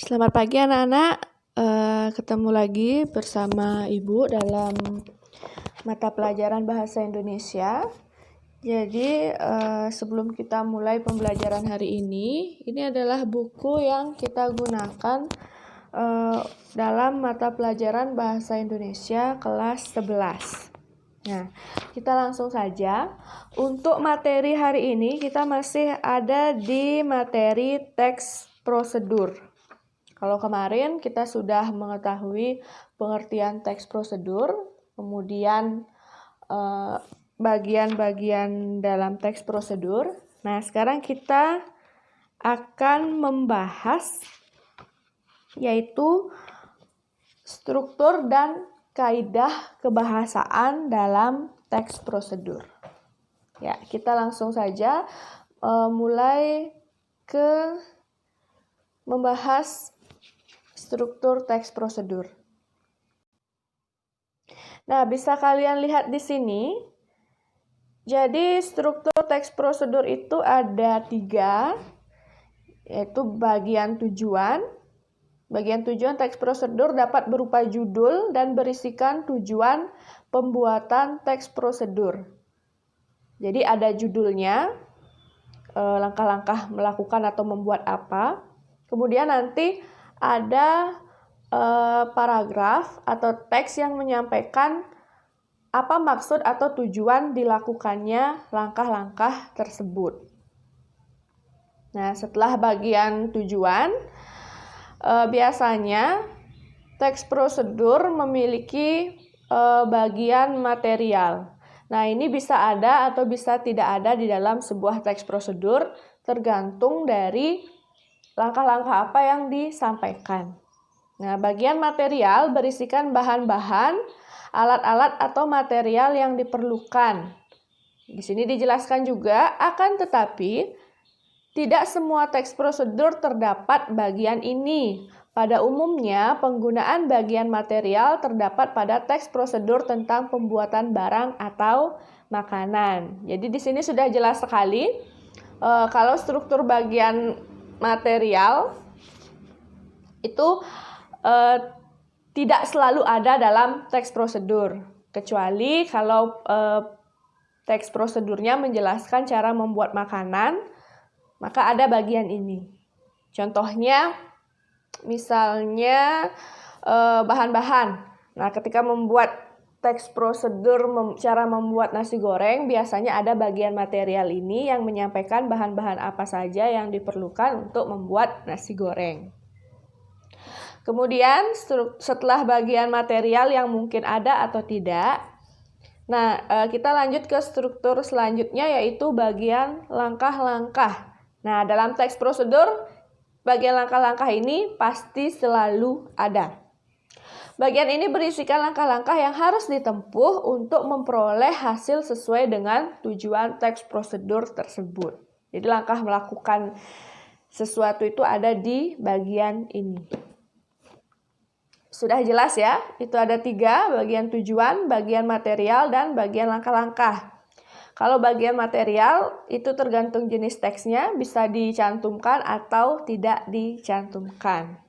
Selamat pagi anak-anak, ketemu lagi bersama Ibu dalam mata pelajaran Bahasa Indonesia. Jadi sebelum kita mulai pembelajaran hari ini adalah buku yang kita gunakan dalam mata pelajaran Bahasa Indonesia kelas 11. Nah, kita langsung saja. Untuk materi hari ini kita masih ada di materi teks prosedur. Kalau kemarin kita sudah mengetahui pengertian teks prosedur, kemudian bagian-bagian dalam teks prosedur. Nah, sekarang kita akan membahas yaitu struktur dan kaidah kebahasaan dalam teks prosedur. Ya, kita langsung saja mulai ke membahas struktur teks prosedur. Nah, bisa kalian lihat di sini. Jadi, struktur teks prosedur itu ada 3, yaitu bagian tujuan. Bagian tujuan teks prosedur dapat berupa judul dan berisikan tujuan pembuatan teks prosedur. Jadi, ada judulnya, langkah-langkah melakukan atau membuat apa. Kemudian nanti ada paragraf atau teks yang menyampaikan apa maksud atau tujuan dilakukannya langkah-langkah tersebut. Nah, setelah bagian tujuan, biasanya teks prosedur memiliki bagian material. Nah, ini bisa ada atau bisa tidak ada di dalam sebuah teks prosedur, tergantung dari langkah-langkah apa yang disampaikan. Nah, bagian material berisikan bahan-bahan, alat-alat atau material yang diperlukan. Di sini dijelaskan juga, akan tetapi tidak semua teks prosedur terdapat bagian ini. Pada umumnya, penggunaan bagian material terdapat pada teks prosedur tentang pembuatan barang atau makanan. Jadi di sini sudah jelas sekali kalau struktur bagian material itu tidak selalu ada dalam teks prosedur, kecuali kalau teks prosedurnya menjelaskan cara membuat makanan, maka ada bagian ini. Contohnya, misalnya bahan-bahan. Nah, ketika membuat teks prosedur cara membuat nasi goreng, biasanya ada bagian material ini yang menyampaikan bahan-bahan apa saja yang diperlukan untuk membuat nasi goreng. Kemudian setelah bagian material yang mungkin ada atau tidak, nah kita lanjut ke struktur selanjutnya yaitu bagian langkah-langkah. Nah, dalam teks prosedur, bagian langkah-langkah ini pasti selalu ada. Bagian ini berisikan langkah-langkah yang harus ditempuh untuk memperoleh hasil sesuai dengan tujuan teks prosedur tersebut. Jadi langkah melakukan sesuatu itu ada di bagian ini. Sudah jelas ya? Itu ada 3, bagian tujuan, bagian material, dan bagian langkah-langkah. Kalau bagian material itu tergantung jenis teksnya, bisa dicantumkan atau tidak dicantumkan.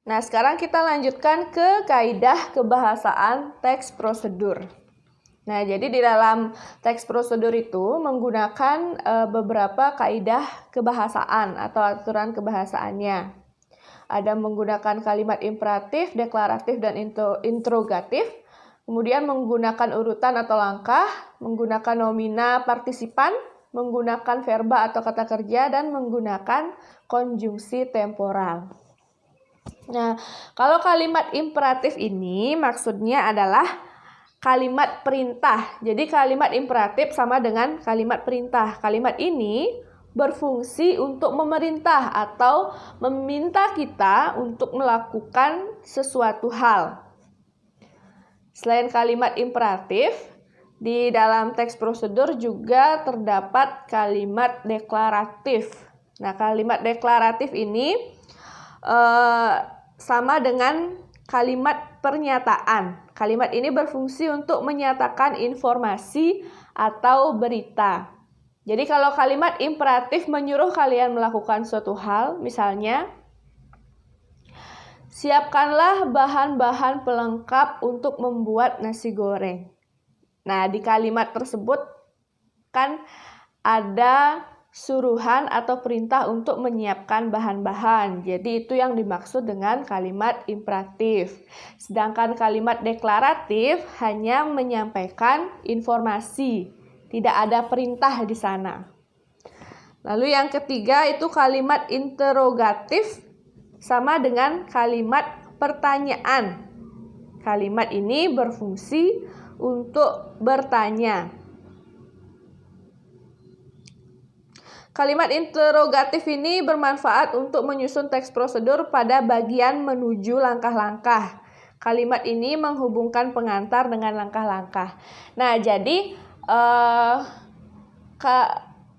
Nah, sekarang kita lanjutkan ke kaidah kebahasaan teks prosedur. Nah, jadi di dalam teks prosedur itu menggunakan beberapa kaidah kebahasaan atau aturan kebahasaannya. Ada menggunakan kalimat imperatif, deklaratif, dan interrogatif. Kemudian menggunakan urutan atau langkah, menggunakan nomina partisipan, menggunakan verba atau kata kerja, dan menggunakan konjungsi temporal. Nah, kalau kalimat imperatif ini maksudnya adalah kalimat perintah. Jadi kalimat imperatif sama dengan kalimat perintah. Kalimat ini berfungsi untuk memerintah atau meminta kita untuk melakukan sesuatu hal. Selain kalimat imperatif, di dalam teks prosedur juga terdapat kalimat deklaratif. Nah, kalimat deklaratif ini sama dengan kalimat pernyataan. Kalimat ini berfungsi untuk menyatakan informasi atau berita. Jadi kalau kalimat imperatif menyuruh kalian melakukan suatu hal, misalnya, siapkanlah bahan-bahan pelengkap untuk membuat nasi goreng. Nah, di kalimat tersebut kan ada suruhan atau perintah untuk menyiapkan bahan-bahan. Jadi itu yang dimaksud dengan kalimat imperatif. Sedangkan kalimat deklaratif hanya menyampaikan informasi. Tidak ada perintah di sana. Lalu yang ketiga itu kalimat interrogatif sama dengan kalimat pertanyaan. Kalimat ini berfungsi untuk bertanya. Kalimat interrogatif ini bermanfaat untuk menyusun teks prosedur pada bagian menuju langkah-langkah. Kalimat ini menghubungkan pengantar dengan langkah-langkah. Nah, jadi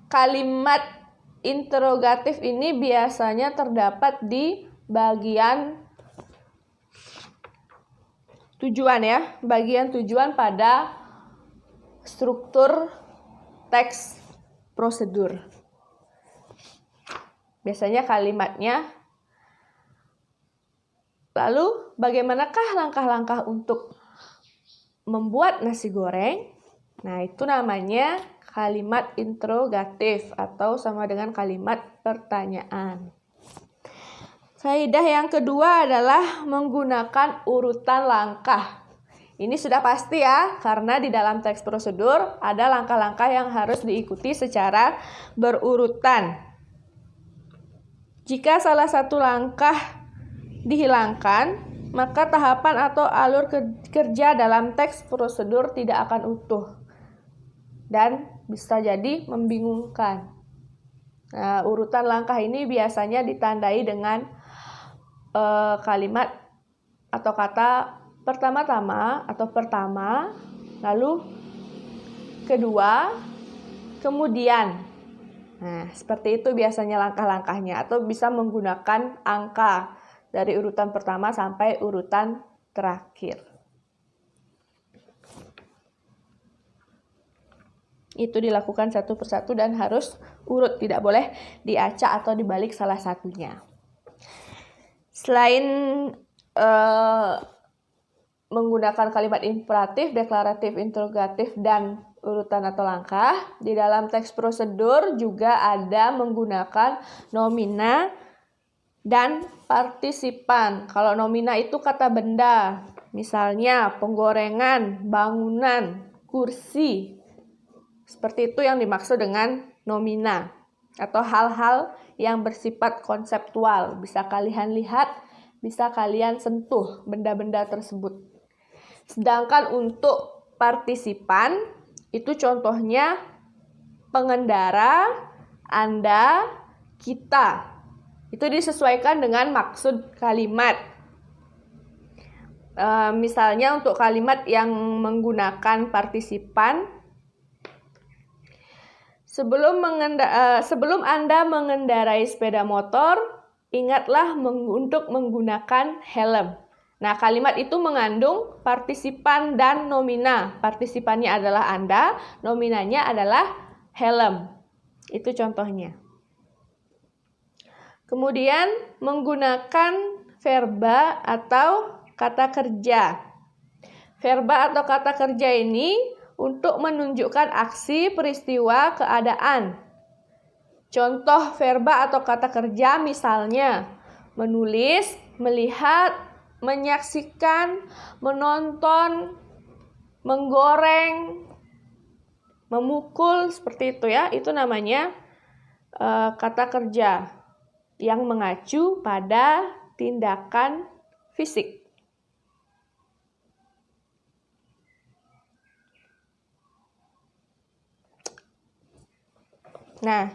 kalimat interrogatif ini biasanya terdapat di bagian tujuan ya, bagian tujuan pada struktur teks prosedur. Biasanya kalimatnya. Lalu bagaimanakah langkah-langkah untuk membuat nasi goreng? Nah, itu namanya kalimat interrogatif atau sama dengan kalimat pertanyaan. Kaidah yang kedua adalah menggunakan urutan langkah. Ini sudah pasti ya, karena di dalam teks prosedur ada langkah-langkah yang harus diikuti secara berurutan. Jika salah satu langkah dihilangkan, maka tahapan atau alur kerja dalam teks prosedur tidak akan utuh dan bisa jadi membingungkan. Nah, urutan langkah ini biasanya ditandai dengan kalimat atau kata pertama-tama atau pertama, lalu kedua, kemudian. Nah, seperti itu biasanya langkah-langkahnya, atau bisa menggunakan angka dari urutan pertama sampai urutan terakhir. Itu dilakukan satu persatu dan harus urut, tidak boleh diacak atau dibalik salah satunya. Selain menggunakan kalimat imperatif, deklaratif, interrogatif, dan urutan atau langkah, di dalam teks prosedur juga ada menggunakan nomina dan partisipan. Kalau nomina itu kata benda, misalnya penggorengan, bangunan, kursi. Seperti itu yang dimaksud dengan nomina atau hal-hal yang bersifat konseptual. Bisa kalian lihat, bisa kalian sentuh benda-benda tersebut. Sedangkan untuk partisipan, itu contohnya pengendara, Anda, kita. Itu disesuaikan dengan maksud kalimat. Misalnya untuk kalimat yang menggunakan partisipan, sebelum Anda mengendarai sepeda motor, ingatlah untuk menggunakan helm. Nah, kalimat itu mengandung partisipan dan nomina. Partisipannya adalah Anda, nominanya adalah helm. Itu contohnya. Kemudian menggunakan verba atau kata kerja. Verba atau kata kerja ini untuk menunjukkan aksi, peristiwa, keadaan. Contoh verba atau kata kerja misalnya menulis, melihat, menyaksikan, menonton, menggoreng, memukul, seperti itu ya. Itu namanya kata kerja yang mengacu pada tindakan fisik. Nah,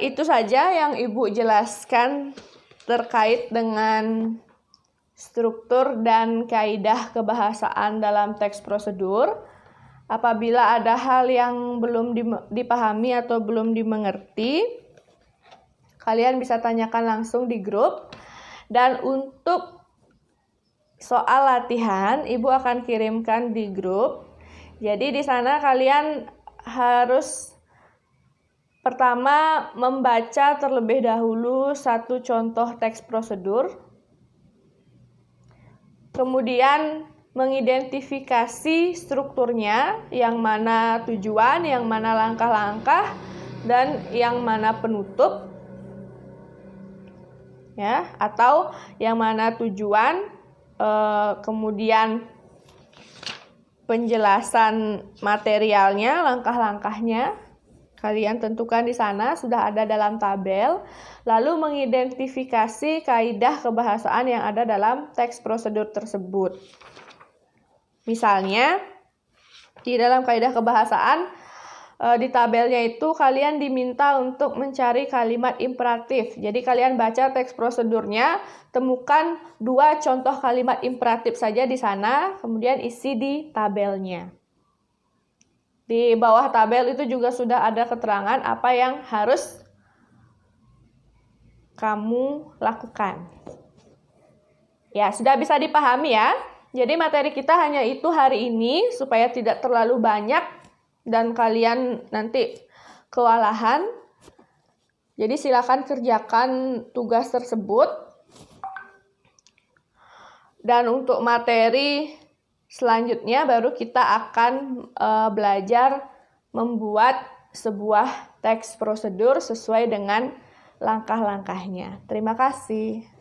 itu saja yang Ibu jelaskan terkait dengan struktur dan kaidah kebahasaan dalam teks prosedur. Apabila ada hal yang belum dipahami atau belum dimengerti, kalian bisa tanyakan langsung di grup. Dan untuk soal latihan, Ibu akan kirimkan di grup. Jadi di sana kalian harus pertama membaca terlebih dahulu satu contoh teks prosedur, kemudian mengidentifikasi strukturnya, yang mana tujuan, yang mana langkah-langkah, dan yang mana penutup, ya, atau yang mana tujuan, kemudian penjelasan materialnya, langkah-langkahnya. Kalian tentukan di sana, sudah ada dalam tabel. Lalu mengidentifikasi kaidah kebahasaan yang ada dalam teks prosedur tersebut. Misalnya, di dalam kaidah kebahasaan, di tabelnya itu kalian diminta untuk mencari kalimat imperatif. Jadi kalian baca teks prosedurnya, temukan 2 contoh kalimat imperatif saja di sana, kemudian isi di tabelnya. Di bawah tabel itu juga sudah ada keterangan apa yang harus kamu lakukan. Ya, sudah bisa dipahami ya. Jadi materi kita hanya itu hari ini supaya tidak terlalu banyak dan kalian nanti kewalahan. Jadi silakan kerjakan tugas tersebut. Dan untuk materi selanjutnya baru kita akan belajar membuat sebuah teks prosedur sesuai dengan langkah-langkahnya. Terima kasih.